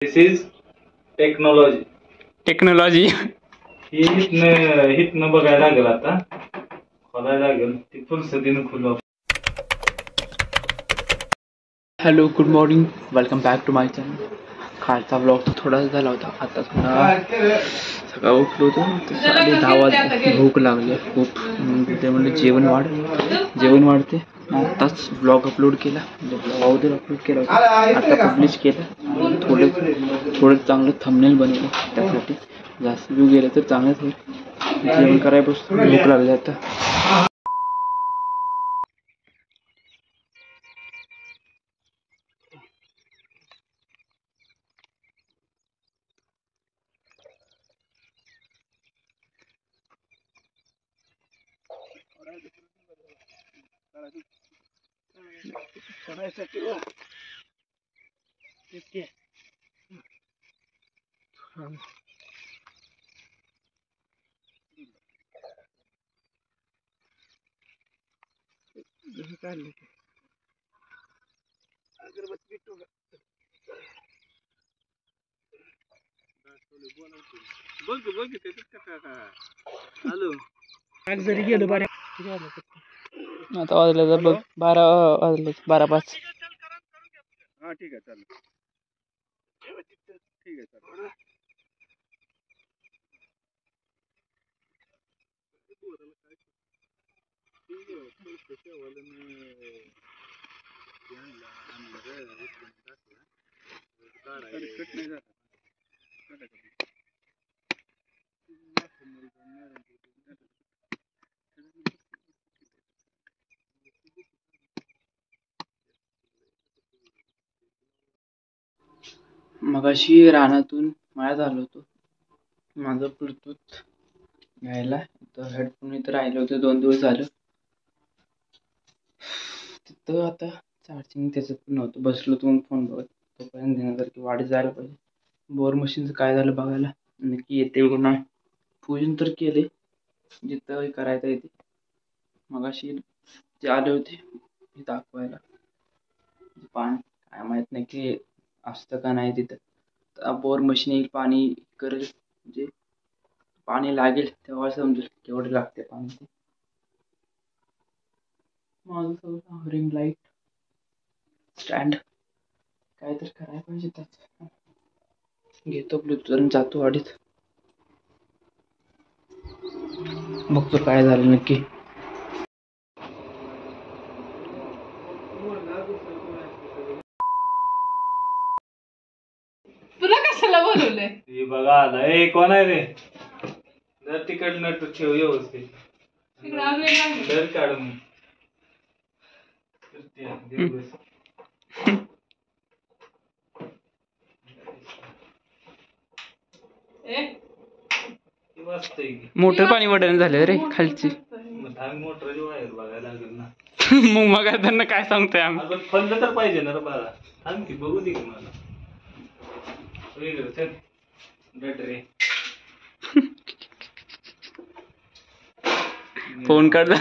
This is technology. Technology ही हितनं बघायला लागेल, आता खोलायला लागेल ती फुरसतीनं खुलं. Hello, good morning, welcome back to my channel. कालचा ब्लॉग थोडासा झाला होता. आता थोडा सकाळ उठलो होतो, 10:30 वाजता. भूक लागली खूप. ते म्हणलं जेवण वाढते. आत्ताच ब्लॉग अपलोड केला, अगोदर अपलोड केला होता, आता पब्लिश केला. थोडं चांगलं थंबनेल बनवलं, त्यासाठी जास्त व्ह्यू गेले तर चांगलंच होईल. जेवण करायला बसतो, भूक लागली आता. आता वाजले बघ 12 वाजले, 12:05. हा ठीक आहे, चालेल. ठीक आहे, चालेल. मगाशी रानातून मळ्यात आलो होतो. माझं ब्लूटूथ घ्यायला तर हेडफोन इथं राहिलं होतं, 2 दिवस झालं तिथं. आता चार्जिंग त्याच्यात पण नव्हतं. बसलो होतो मग फोन बघत, तोपर्यंत देण्यासारखी वाढ जायला पाहिजे. बोर मशीनचं काय झालं बघायला, नक्की येते का नाही. पूजन तर केले, जिथं करायचं आहे ते. मगाशी ते आले होते दाखवायला पाणी, काय माहित नाही की असतं का नाही तिथं. बोर मशीन येईल, पाणी करेल, म्हणजे पाणी लागेल तेव्हा समजेल केवढे लागते पाणी ते. माझं सगळं रिंग लाईट स्टँड काय तर करायला पाहिजे त्याचं. घेतो ब्लूटूथ, जातो वाडीत, बघतो काय झालं नक्की. तुला कशाला बोलवलंय? हे बघा आला. ए कोण आहे रे? जर तिकडनं तू ठेव व्यवस्थित, दर काढून मोटर पाणी वडण झालं रे खालची. मोटरची वायर बघायला लागेल ना. मग त्यांना काय सांगतोय आम्ही. फंड तर पाहिजे ना रे बाळा. थांब की बघू दे की मला. फोन कर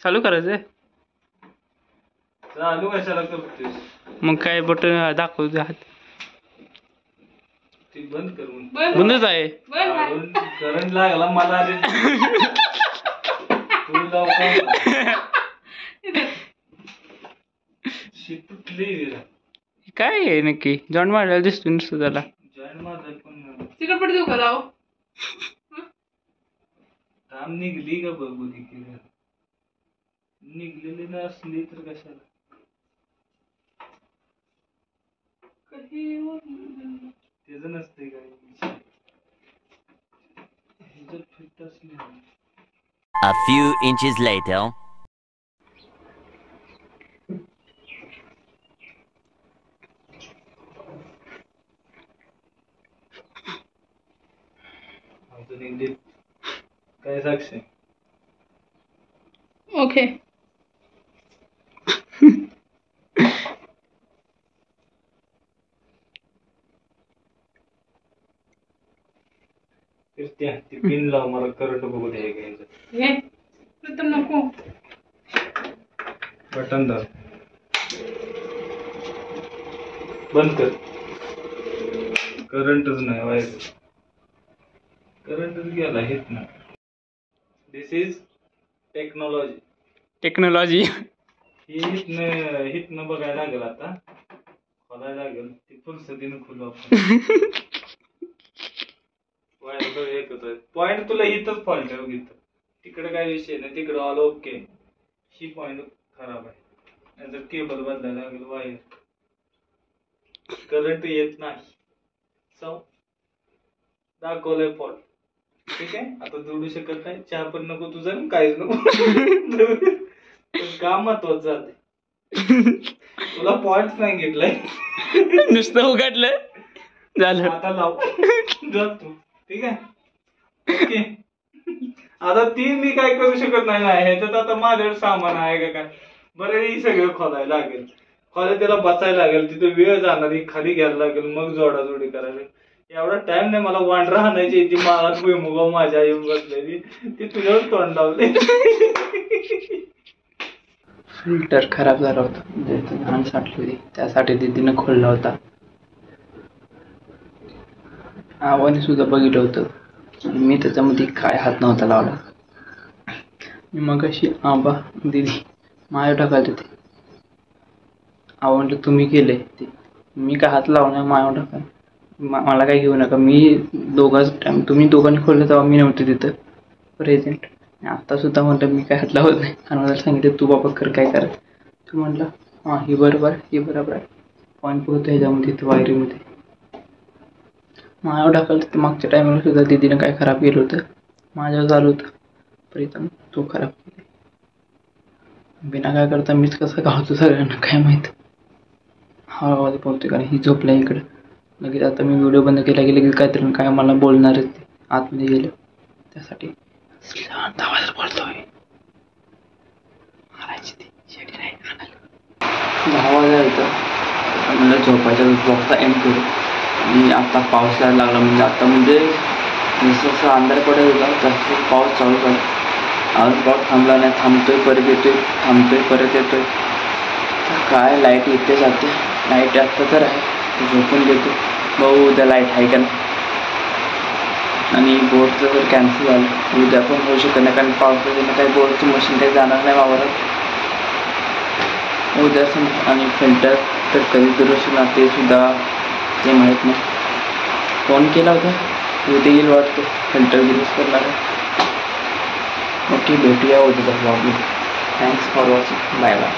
चालू करायचंय. चालू कशाला करतोय? मग काय बटन दाखवतो हात. ते बंद कर. बंदच आहे. करंट लागला मला. तू तुटली काय आहे नक्की? जॉईंट मारायला दिसतो नुसतं त्याला. जॉईंट मारलं पण चिकटपट देऊ का राव? काम निघली का बघू दे की. निघलेली नसली तर कशाला. त्याच नसते काय. फिट असली. A few inches later. काय साक्षी? ओके. ती पिन लाव, मला करंट बघू दे. हे प्रथम नको. बटन दाब. बंद कर. करंटच नाही, वायर करंटच गेला. हेच ना. दिस इज टेक्नॉलॉजी. टेक्नॉलॉजी. हितनं बघायला लागेल आता. खोलायला लागेल. ती फुलसतीनं खुलू आपण. वायर एकच आहे. पॉइंट तुला इथंच फॉल्ट आहे. इथं तिकडे काय विषय नाही. तिकडे ऑल ओके. ही पॉइंट खराब आहे. नंतर केबल बदलायला लागेल. वायर करंट येत नाही. दाखवलंय फॉल्ट. ठीक आहे. आता जोडू शकत नाही. चहा पण नको तुझं, काहीच नको. काम महत्वाचं जाते. तुला पॉइंट सांगितलंय. नुसतं उघडलं झालं. आता लाव जातो. ठीक आहे. ओके. आता ती मी काय करू शकत नाही ना. ह्याच्यात आता माझ्यावर सामान आहे का काय. बरं ही सगळं खोलायला लागेल. खोलायला त्याला बसायला लागेल. तिथे वेळ जाणार. ही खाली घ्यायला लागेल. मग जोडाजोडी करायला. एवढा टाइम नाही मला. वांढरा हाणायची ती मला भुईमुगाव माझ्या येऊन बसलेली. ती तुझ्यावर तोंड लावले. फिल्टर खराब झाला होता. म्हणजे घाण साठली होती. त्यासाठी दीदीनं खोलला होता. आवाने सुद्धा बघितलं होतं. आणि मी त्याच्यामध्ये काय हात नव्हता लावला. मी मग अशी आंबा दिदी माया टाकायला ते आवडलं. तुम्ही केले ते. मी काय हात लावणार माया टाकायला. मला काय घेऊ नका. मी दोघांच टाइम तुम्ही दोघांनी खोललं तेव्हा मी नव्हते तिथं प्रेझेंट. आता सुद्धा म्हटलं मी काय हात लावत नाही. आणि मला सांगितलं तू बाबा कर काय करा. तू म्हटलं हां ही बरोबर ही बरोबर आहे. पॉईंट होतं ह्याच्यामध्ये इथं वायरीमध्ये. माझ्यावर टाकलं तर मागच्या टायमाला सुद्धा दीदीनं काय खराब केलं होतं. माझ्यावर चालू होतं. प्रीतम तू खराब केली. बिना काय करता मीच कसं गावतो सगळ्यांना काय माहीत. हा आवाज पोहोचते कारण ही झोपल्या इकडं. लगेच आता मी व्हिडिओ बंद केला की लगेच काहीतरी काय मला बोलणारच ते आतमध्ये गेलं. त्यासाठी शांत आवाजात बोलतोय. मारायची ती शेडी नाही आणायला. 10 वाजायला मला झोपायच्या ब्लॉगचा एंड करू. आणि आता पाऊस यायला लागला. म्हणजे आता म्हणजे जसं अंधार पडत होता तसं पाऊस चालू झाला. आज पाऊस थांबला नाही. थांबतोय परत येतोय. थांबतोय परत येतोय. काय लाईट येते जाते. लाईट आता तर आहे. झोपून घेतो. भाऊ उद्या लाईट आहे का नाही. आणि बोर्डचं जर कॅन्सल झालं उद्या पण होऊ शकत नाही. कारण पावसाचं काही बोर्डचं मशीन काही जाणार नाही वावरात उद्या. आणि फिल्टर तर कधी दुरुस्त होणार ते सुद्धा ते माहीत नाही. फोन केला होता उद्या येईल वाटतं फिल्टर दुरुस्त करणार आहे. ओके भेटूया उद्याच्या ब्लॉगमध्ये. Thanks for watching. Bye bye.